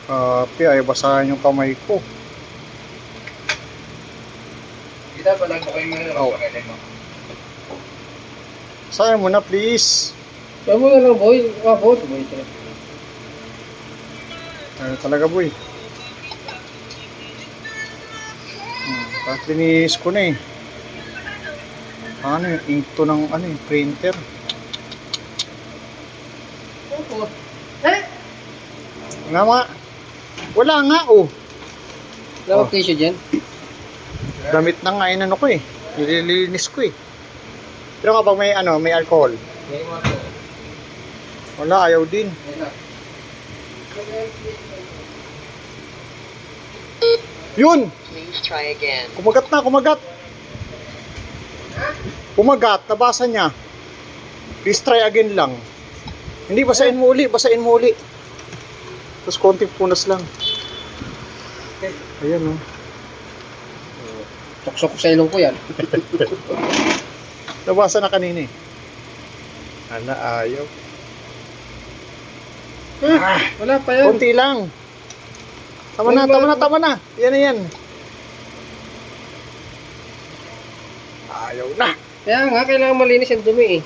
Ay basahin yung kamay ko. Kita pa lang ko kayo ngayon. Oh. Sayang mo na, please. Sabi mo na lang, boy. Boy. Ano talaga, boy? Kahit linis ko na eh. Ano yung ink to ng printer? Opo. Nga mga, wala nga oh. Lawag tissue dyan. Damit na nga inano ko eh. Nililinis ko eh. Pero kapag may may alcohol, wala, ayaw din. Yun! Please try again. Kumagat na, kumagat. Kumagat, nabasa niya. Please try again lang. Hindi, basahin mo uli, basahin mo uli. Tapos konting punas lang. Ayan oh. Soksok sa ilong ko yan. Nabasa na kanina eh. Ayaw. Wala pa yan. Konti lang. Tama na. Yan na yan. Ayaw na. Kaya nga, kailangan malinis yung dumi eh.